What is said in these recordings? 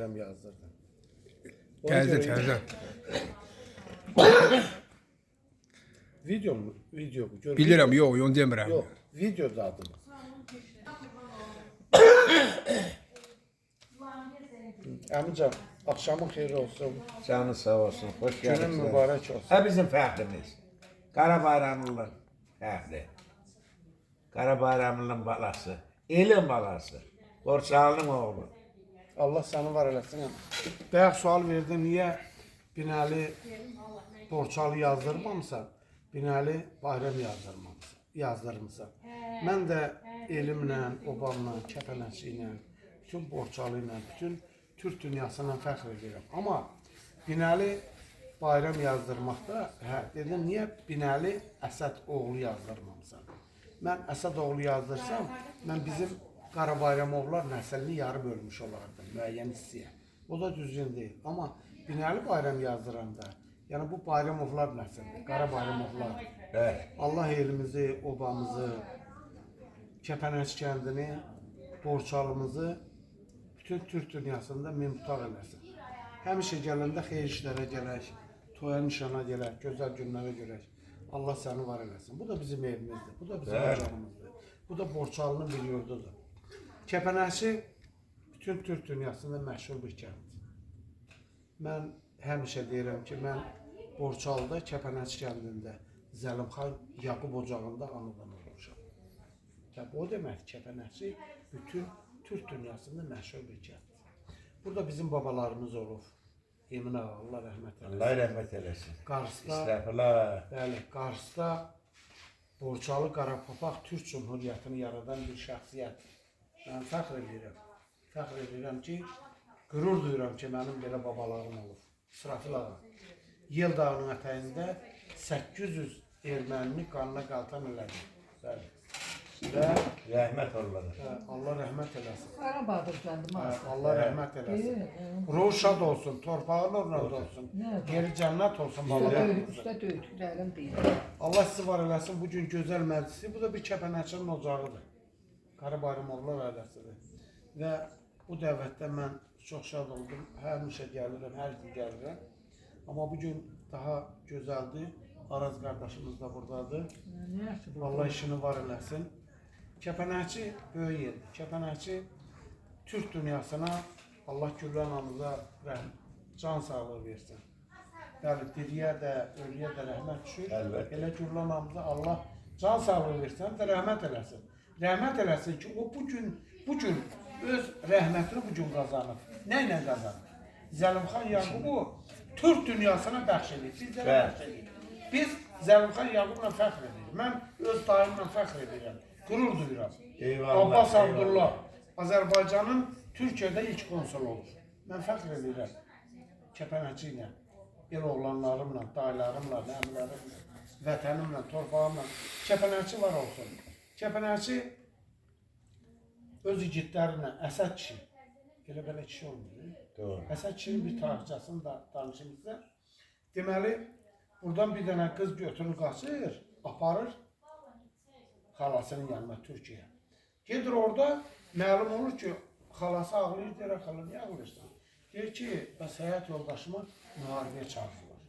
bayram yazdırdın. Təzə. Video mu? Video bu. Gör, Bilirəm, yox, onu demirəm. Yox, videoda adım. Əmican, akşamın xeyirli olsun. Canı sağ olsun, hoş Günün geldiniz. mübarək olsun. Ha bizim fəxrimiz. Qara bayramlının fəxri. Qara bayramlının balası. Elin balası. Borçalının oğlu. Allah səni var eləsin. Bayaq sual verdin, niyə Binəli Borçalı yazdırmamısan? Binəli bayram yazdırmısan. Mən də elimlə, obamla, kəpənəsi ilə, bütün Borçalı ilə, bütün Türk dünyasına fəxr edirəm. Amma Binəli bayram yazdırmaqda, dedim, niyə Binəli Əsəd oğlu yazdırmamısan? Mən Əsəd oğlu yazdırsam, mən bizim Qara Bayramovlar nəslini yarı bölmüş olardım, müəyyən hissəyə. O da düzgün deyil. Amma Binəli bayram yazdıranda, yəni bu Bayramovlar nəslidir, Qara Bayramovlar. Allah elimizi, obamızı, Kəpənəs kəndini, Borçalımızı bütün Türk dünyasında mümtaq eləsin. Həmişə gələndə xeyir işlərə gələk, toya nişana gələk, gözəl günlərə görək. Allah səni var eləsin. Bu da bizim evimizdir, bu da bizim ocağımızdır. Bu da Borçalının bir yurdudur. Kəpənəsi bütün Türk dünyasında məşhur bir kənddir. Mən həmişə deyirəm ki, mən Borçalıda, Kəpənəs kəndində, Zəlimxan Yaqub ocağında anadan olmuşam. O demək, Kəpənəsi bütün Türk dünyasında məşhur bir kənddir. Burada bizim babalarımız olub. Emin ağa, Allah rəhmət eləsin. Allah rəhmət eləsin. Qarsda, İsrafillah. bəli, Qarsda Borçalı Qarapapaq Türk Cumhuriyyətini yaradan bir şəxsiyyətdir. Mən fəxr edirəm. Fəxr edirəm ki, qürur duyuram ki, mənim belə babalarım olub. İsrafil ağa, Yel dağının ətəyində 800 ermənini qanına qaltan elədi. Bəli. Və Rəhmət onlara. Allah rəhmət eləsin. Qarabağdır kəndim aslında. Allah rəhmət eləsin. Ruh şad olsun, torpağın orada olsun. Geri cənnət olsun babalarımızda. Üstə döyütüklərim deyir. Allah sizi var eləsin, bugün gözəl məclisi. Bu da bir Kəpənəçinin ocağıdır. Qara Bayramovlar ailəsidir. Və bu dəvətdə mən çox şad oldum. Həmişə gəlirəm, hər gün gəlirəm. Amma bugün daha gözəldir. Araz qardaşımız da buradadır. Allah işini var eləsin. Kəpənəkçi böyük yerdir. Kəpənəkçi Türk dünyasına Allah Güllan anamıza can sağlığı versin. Bəli, diriyə də, ölüyə də rəhmət düşür. Elə Güllan anamıza Allah can sağlığı versin, həm də rəhmət eləsin. Rəhmət eləsin ki, o bugün öz rəhmətini bugün qazanıb. Nə ilə qazanıb? Zəlimxan Yaqubu Türk dünyasına bəxş edir, bizlərə bəxş edir. Biz Zəlimxan Yaqubla fəxr edirik. Mən öz dayımla fəxr edirəm. Qürur duyuram. Abbas Abdullah, Azərbaycanın Türkiyədə ilk konsul olur. Mən fəxr edirəm Kəpənəkçi ilə, el oğlanlarımla, dayılarımla, əmlərimlə, vətənimlə, torpağımla. Kəpənəkçi var olsun. Kəpənəkçi öz igidlərinə, Əsəd kişi, elə belə kişi olmuyor. Əsəd kişinin bir tarixçəsini da danışımızda. Deməli, buradan bir dənə qız götürür, qaçır, aparır xalasının yanına Türkiyə. Gedir orada, məlum olur ki, xalası ağlayır, deyir, xala, niyə ağlayırsan? Deyir ki, bəs həyat yoldaşıma müharibəyə çağırırlar.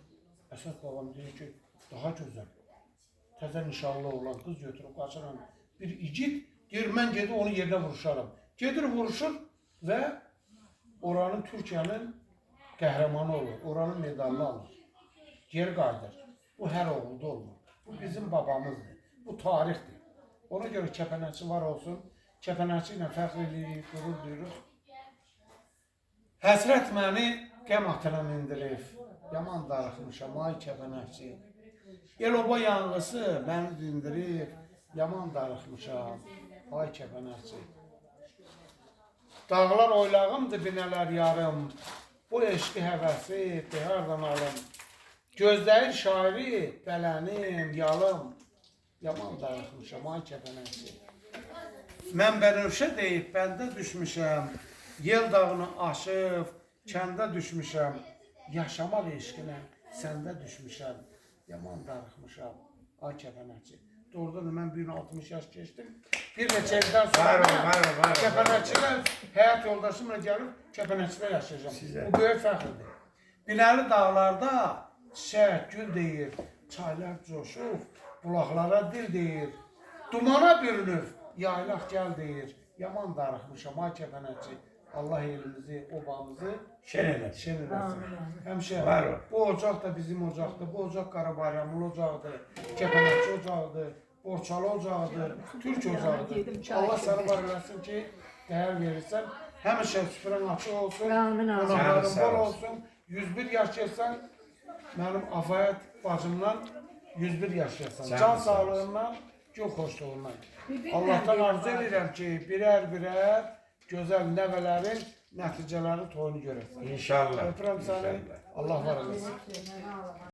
Əsəd babam deyir ki, daha gözəl, təzə nişanlı olan qız götürüb qaçıran bir igid, deyir, mən gedib onu yerinə vuruşaram. Gedir, vuruşur və oranın Türkiyənin qəhrəmanı olur, oranın medalını alır. Geri qayıdır. Bu hər oğulda olmur. Bu bizim babamızdır. Bu tarixdir. Ona görə Kəpənəkçi var olsun. Kəpənəkçi ilə fəxr edirik, qürur duyuruq. Həsrət məni qəm atına mindirib. Yaman darıxmışam, ay Kəpənəkçi. El oba yanğısı məni dindirib. Yaman darıxmışam, ay Kəpənəkçi. Dağlar oylağımdır, binələr yarım. Bu eşqi həvəsi hardan alım. Gözləyir şairi, bələnim, yalım. Yaman darıxmışam, ay Kəpənəkçi. Mən bənövşə deyib, bəndə düşmüşəm. Yel dağını aşıb, kəndə düşmüşəm. Yaşamaq eşqinə səndə düşmüşəm. Yaman darıxmışam, ay Kəpənəkçi. Orada da mən 60 yaş keçdim. Bir neçə ildən Var o, sonra var o, var o. Kəpənəkçidə həyat yoldaşımla gəlib Kəpənəkçidə yaşayacağam. Sizə. Bu böyük fəxrdir. Binəli dağlarda çiçək, gül deyir, çaylar coşur, bulaqlara dil deyir. Dumana bürünür, yaylaq gəl deyir. Yaman darıxmışam ay Kəpənəkçi. Allah elimizi, obamızı Şen eləsin. şen eləsin. Həmişə Var o. bu ocaq da bizim ocaqdır. Bu ocaq Qarabayramlı ocaqdır. Kəpənəkçi ocaqdır. Borçalı ocaqdır. Türk ocaqdır. Allah səni var eləsin ki, dəyər verirsən. Həmişə süfrən açıq olsun. Amin, amin. Qonaqların Sağ bol ol. olsun. 101 yaş keçsən, mənim Afayət bacımdan 101 yaş keçsən. Sağ ol, Can sağ ol. sağlığından, gün xoşluğundan. Allah'tan arzu edirəm ki, birər-birər gözəl nəvələrin nəticələri toyunu görəsən. İnşallah. Öpürəm səni. İnşallah. Allah var eləsin.